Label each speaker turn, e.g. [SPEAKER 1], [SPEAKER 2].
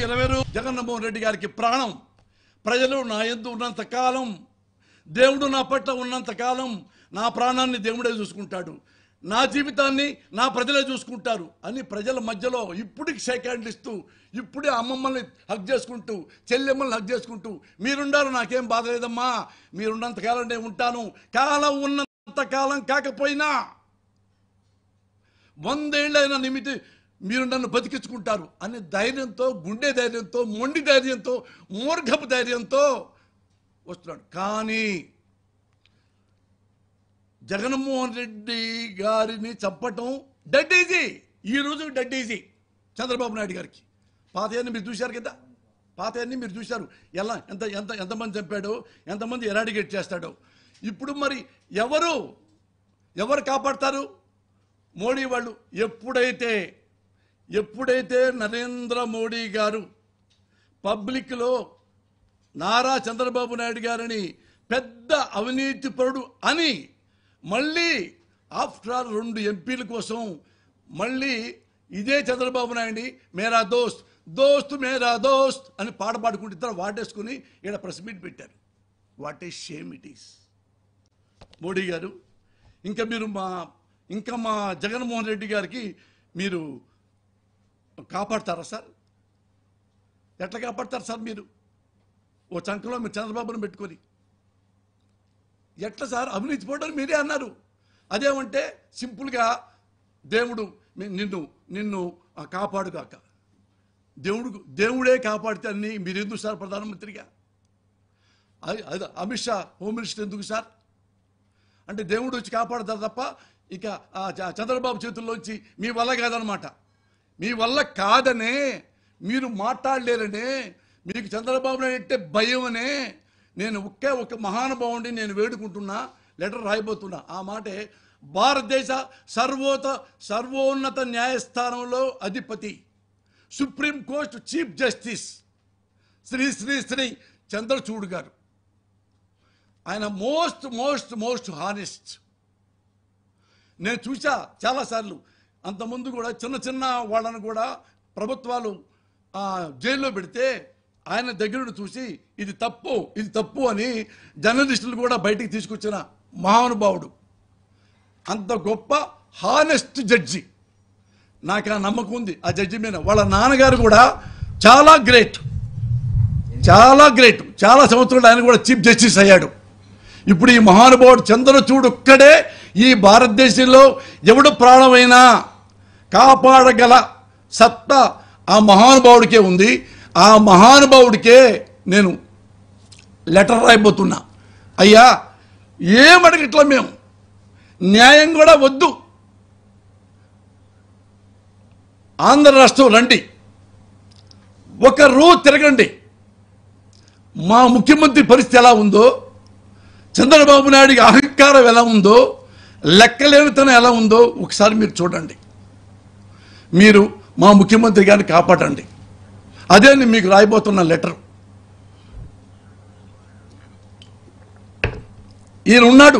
[SPEAKER 1] జగన్మోహన్ రెడ్డి గారికి ప్రాణం. ప్రజలు నా యందు ఉన్నంత కాలం, దేవుడు నా పట్ల ఉన్నంత కాలం నా ప్రాణాన్ని దేవుడే చూసుకుంటాడు, నా జీవితాన్ని నా ప్రజలే చూసుకుంటారు అని ప్రజల మధ్యలో ఇప్పటికి షేక్ హ్యాండ్ ఇస్తూ, ఇప్పుడే అమ్మమ్మల్ని హక్ చేసుకుంటూ, చెల్లెమ్మల్ని హక్ చేసుకుంటూ, మీరుండారు నాకేం బాధ లేదమ్మా, మీరున్నంత కాలం నేను ఉంటాను, కాలం ఉన్నంత కాలం కాకపోయినా 100 ఏళ్ళైన నిమిటి మీరు నన్ను బతికించుకుంటారు అనే ధైర్యంతో, గుండె ధైర్యంతో, మొండి ధైర్యంతో, మూర్ఖపు ధైర్యంతో వస్తున్నాడు. కానీ జగన్మోహన్ రెడ్డి గారిని చంపటం డెడ్ ఈజీ. ఈ రోజు డెడ్ ఈజీ చంద్రబాబు నాయుడు గారికి. పాతయన్ని మీరు చూశారు కదా, పాతయన్ని మీరు చూశారు, ఎలా ఎంత ఎంత ఎంతమంది చంపాడో, ఎంతమంది ఎరాడికేట్ చేస్తాడో. ఇప్పుడు మరి ఎవరు కాపాడతారు? మోడీ వాళ్ళు. ఎప్పుడైతే నరేంద్ర మోడీ గారు పబ్లిక్లో నారా చంద్రబాబు నాయుడు గారిని పెద్ద అవినీతిపరుడు అని మళ్ళీ ఆఫ్టర్ ఆల్ 2 ఎంపీల కోసం మళ్ళీ ఇదే చంద్రబాబు నాయుడిని మేరా దోస్త్ దోస్త్ మేరా దోస్త్ అని పాట పాడుకుంటూ ఇద్దరు వాటేసుకుని ఇక్కడ ప్రెస్ మీట్ పెట్టారు. What a shame it is. Modi గారు ఇంకా మా జగన్మోహన్ రెడ్డి గారికి మీరు కాపాడతారా సార్? ఎట్లా కాపాడతారు సార్? మీరు ఓ చంకలో మీరు చంద్రబాబును పెట్టుకొని ఎట్లా సార్? అవినీతి పోవడం మీరే అన్నారు. అదేమంటే సింపుల్గా దేవుడు నిన్ను కాపాడుగాక, దేవుడే కాపాడితే అన్ని మీరు ఎందుకు సార్ ప్రధానమంత్రిగా? అది అమిత్ షా హోమ్ మినిస్టర్ ఎందుకు సార్? అంటే దేవుడు వచ్చి కాపాడతారు తప్ప ఇక చంద్రబాబు చేతుల్లోంచి మీ వల్ల కాదనమాట. మీ వల్ల కాదనే మీరు మాట్లాడలేరనే, మీకు చంద్రబాబు నాయుడు అంటే భయం అనే నేను ఒక మహానుభావుడిని నేను వేడుకుంటున్నా, లెటర్ రాయబోతున్నా. ఆ మాటే భారతదేశ సర్వోన్నత న్యాయస్థానంలో అధిపతి, supreme court chief justice Shri Chandrachud గారు. ఆయన మోస్ట్ హానెస్ట్. నేను చూసా చాలాసార్లు. అంతకుముందు కూడా చిన్న వాళ్ళను కూడా ప్రభుత్వాలు జైల్లో పెడితే ఆయన దగ్గర చూసి ఇది తప్పు అని జర్నలిస్టులు కూడా బయటికి తీసుకొచ్చిన మహానుభావుడు. అంత గొప్ప హానెస్ట్ జడ్జి. నాకు ఆ నమ్మకం ఉంది ఆ జడ్జి మీద. వాళ్ళ నాన్నగారు కూడా చాలా గ్రేట్. చాలా సంవత్సరాలు ఆయన కూడా చీఫ్ జస్టిస్ అయ్యాడు. ఇప్పుడు ఈ మహానుభావుడు చంద్రచూడ్ ఒక్కడే ఈ భారతదేశంలో ఎవడు ప్రాణమైనా కాపాడగల సత్తా ఆ మహానుభావుడికే ఉంది. ఆ మహానుభావుడికే నేను లెటర్ రాయబోతున్నా. అయ్యా, ఏమడగట్లా మేము, న్యాయం కూడా వద్దు, ఆంధ్ర రాష్ట్రం రండి, ఒక రోజు తిరగండి, మా ముఖ్యమంత్రి పరిస్థితి ఎలా ఉందో, చంద్రబాబు నాయుడికి అహంకారం ఎలా ఉందో, లెక్కలేనితనం ఎలా ఉందో ఒకసారి మీరు చూడండి. మీరు మా ముఖ్యమంత్రి గారిని కాపాడండి. అదే నేను మీకు రాయబోతున్న లెటర్. ఈయన ఉన్నాడు.